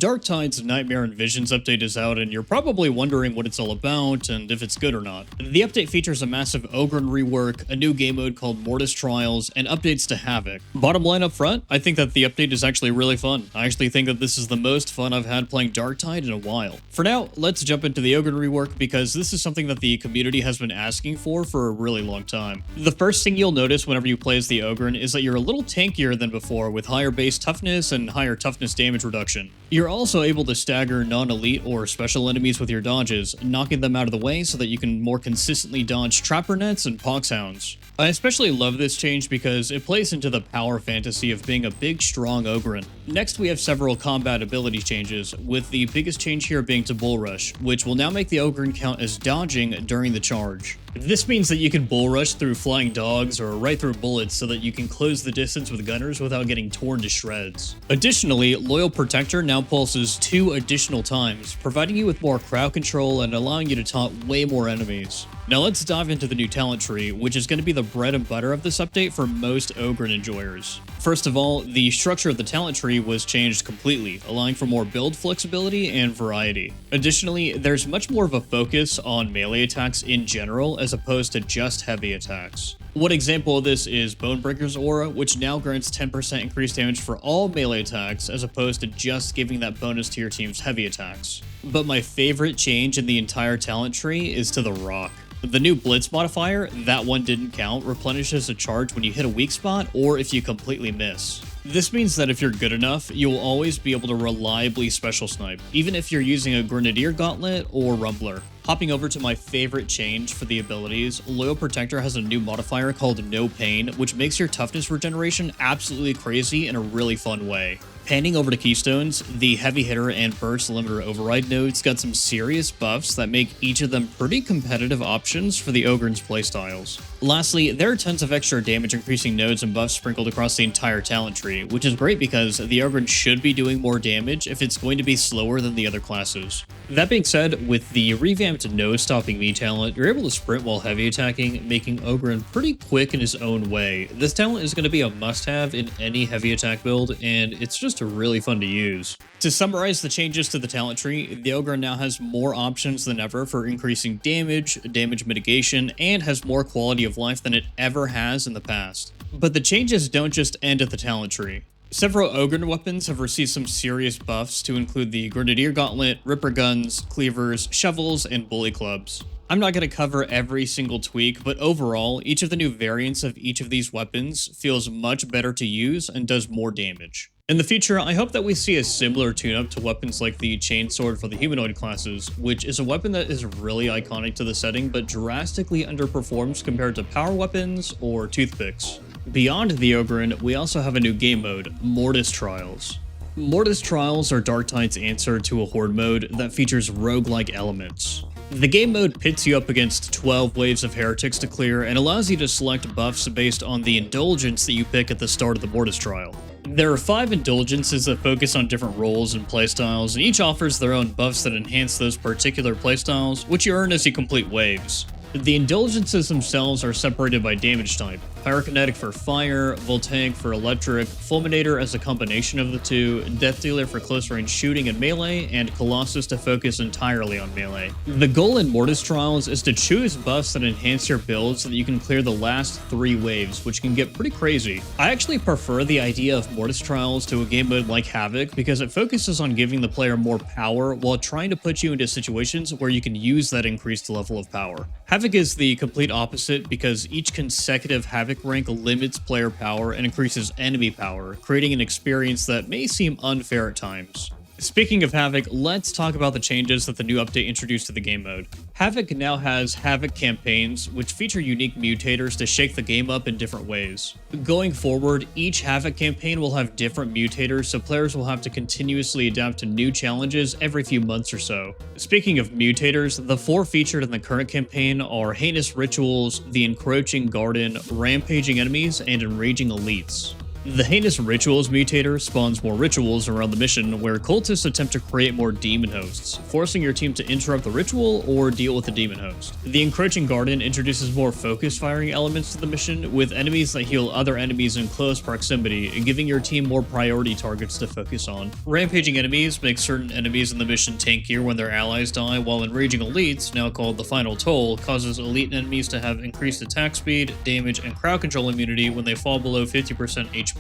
Darktide's Nightmare and Visions update is out, and you're probably wondering what it's all about and if it's good or not. The update features a massive Ogryn rework, a new game mode called Mortis Trials, and updates to Havoc. Bottom line up front, I think that the update is actually really fun. I actually think that this is the most fun I've had playing Darktide in a while. For now, let's jump into the Ogryn rework because this is something that the community has been asking for a really long time. The first thing you'll notice whenever you play as the Ogryn is that you're a little tankier than before with higher base toughness and higher toughness damage reduction. You're also able to stagger non-elite or special enemies with your dodges, knocking them out of the way so that you can more consistently dodge trapper nets and poxhounds. I especially love this change because it plays into the power fantasy of being a big, strong Ogryn. Next, we have several combat ability changes, with the biggest change here being to Bull Rush, which will now make the Ogryn count as dodging during the charge. This means that you can bull rush through flying dogs or right through bullets so that you can close the distance with gunners without getting torn to shreds. Additionally, Loyal Protector now pulses 2 additional times, providing you with more crowd control and allowing you to taunt way more enemies. Now let's dive into the new talent tree, which is going to be the bread and butter of this update for most Ogryn enjoyers. First of all, the structure of the talent tree was changed completely, allowing for more build flexibility and variety. Additionally, there's much more of a focus on melee attacks in general as opposed to just heavy attacks. One example of this is Bonebreaker's Aura, which now grants 10% increased damage for all melee attacks as opposed to just giving that bonus to your team's heavy attacks. But my favorite change in the entire talent tree is to the Rock. The new Blitz modifier, that one didn't count, replenishes a charge when you hit a weak spot or if you completely miss. This means that if you're good enough, you'll always be able to reliably special snipe, even if you're using a Grenadier Gauntlet or Rumbler. Hopping over to my favorite change for the abilities, Loyal Protector has a new modifier called No Pain, which makes your toughness regeneration absolutely crazy in a really fun way. Panning over to Keystones, the Heavy Hitter and Burst Limiter Override nodes got some serious buffs that make each of them pretty competitive options for the Ogryn's playstyles. Lastly, there are tons of extra damage increasing nodes and buffs sprinkled across the entire talent tree, which is great because the Ogryn should be doing more damage if it's going to be slower than the other classes. That being said, with the revamped no-stopping me talent, you're able to sprint while heavy attacking, making Ogryn pretty quick in his own way. This talent is going to be a must-have in any heavy attack build, and it's just really fun to use. To summarize the changes to the talent tree, the Ogryn now has more options than ever for increasing damage, damage mitigation, and has more quality of life than it ever has in the past. But the changes don't just end at the talent tree. Several Ogryn weapons have received some serious buffs to include the Grenadier Gauntlet, Ripper Guns, Cleavers, Shovels, and Bully Clubs. I'm not going to cover every single tweak, but overall, each of the new variants of each of these weapons feels much better to use and does more damage. In the future, I hope that we see a similar tune-up to weapons like the Chainsword for the humanoid classes, which is a weapon that is really iconic to the setting but drastically underperforms compared to power weapons or toothpicks. Beyond the Ogryn, we also have a new game mode, Mortis Trials. Mortis Trials are Darktide's answer to a horde mode that features roguelike elements. The game mode pits you up against 12 waves of heretics to clear and allows you to select buffs based on the indulgence that you pick at the start of the Mortis Trial. There are 5 indulgences that focus on different roles and playstyles, and each offers their own buffs that enhance those particular playstyles, which you earn as you complete waves. The indulgences themselves are separated by damage type. Pyrokinetic for fire, Voltaic for electric, Fulminator as a combination of the two, Death Dealer for close range shooting and melee, and Colossus to focus entirely on melee. The goal in Mortis Trials is to choose buffs that enhance your build so that you can clear the last 3 waves, which can get pretty crazy. I actually prefer the idea of Mortis Trials to a game mode like Havoc because it focuses on giving the player more power while trying to put you into situations where you can use that increased level of power. Havoc is the complete opposite because each consecutive Havoc rank limits player power and increases enemy power, creating an experience that may seem unfair at times. Speaking of Havoc, let's talk about the changes that the new update introduced to the game mode. Havoc now has Havoc campaigns, which feature unique mutators to shake the game up in different ways. Going forward, each Havoc campaign will have different mutators, so players will have to continuously adapt to new challenges every few months or so. Speaking of mutators, the 4 featured in the current campaign are Heinous Rituals, the Encroaching Garden, Rampaging Enemies, and Enraging Elites. The Heinous Rituals mutator spawns more rituals around the mission where cultists attempt to create more demon hosts, forcing your team to interrupt the ritual or deal with the demon host. The Encroaching Guardian introduces more focus firing elements to the mission, with enemies that heal other enemies in close proximity, giving your team more priority targets to focus on. Rampaging enemies make certain enemies in the mission tankier when their allies die, while Enraging Elites, now called the Final Toll, causes elite enemies to have increased attack speed, damage, and crowd control immunity when they fall below 50% HP.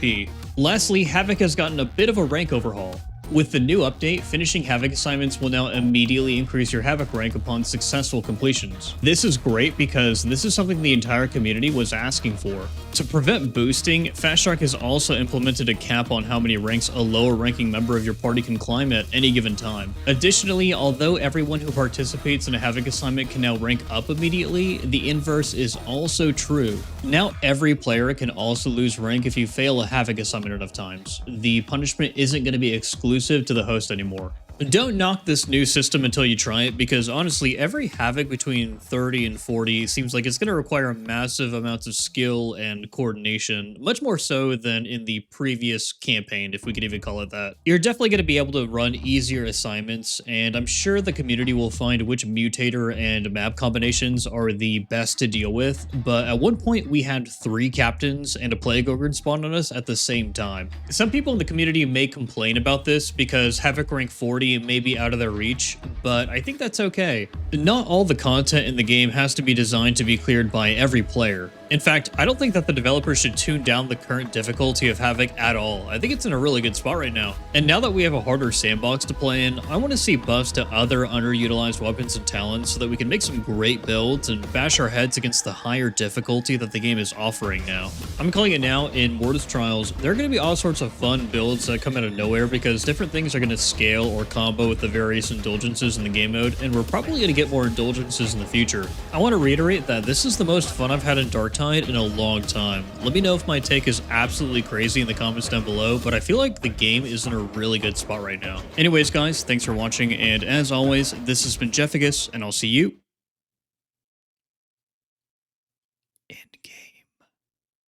Lastly, Havoc has gotten a bit of a rank overhaul. With the new update, finishing Havoc assignments will now immediately increase your Havoc rank upon successful completions. This is great because this is something the entire community was asking for. To prevent boosting, Fast Track has also implemented a cap on how many ranks a lower ranking member of your party can climb at any given time. Additionally, although everyone who participates in a Havoc assignment can now rank up immediately, the inverse is also true. Now every player can also lose rank if you fail a Havoc assignment enough times. The punishment isn't going to be exclusive to the host anymore. Don't knock this new system until you try it, because honestly, every Havoc between 30 and 40 seems like it's going to require massive amounts of skill and coordination, much more so than in the previous campaign, if we could even call it that. You're definitely going to be able to run easier assignments, and I'm sure the community will find which mutator and map combinations are the best to deal with, but at one point we had 3 captains and a plague Ogryn spawn on us at the same time. Some people in the community may complain about this because Havoc rank 40 may be out of their reach, but I think that's okay. Not all the content in the game has to be designed to be cleared by every player. In fact, I don't think that the developers should tune down the current difficulty of Havoc at all. I think it's in a really good spot right now. And now that we have a harder sandbox to play in, I want to see buffs to other underutilized weapons and talents so that we can make some great builds and bash our heads against the higher difficulty that the game is offering now. I'm calling it now, in Mortis Trials, there are going to be all sorts of fun builds that come out of nowhere because different things are going to scale or combo with the various indulgences in the game mode, and we're probably going to get more indulgences in the future. I want to reiterate that this is the most fun I've had in Darktide in a long time. Let me know if my take is absolutely crazy in the comments down below, but I feel like the game is in a really good spot right now. Anyways guys, thanks for watching, and as always, this has been Jeficus, and I'll see you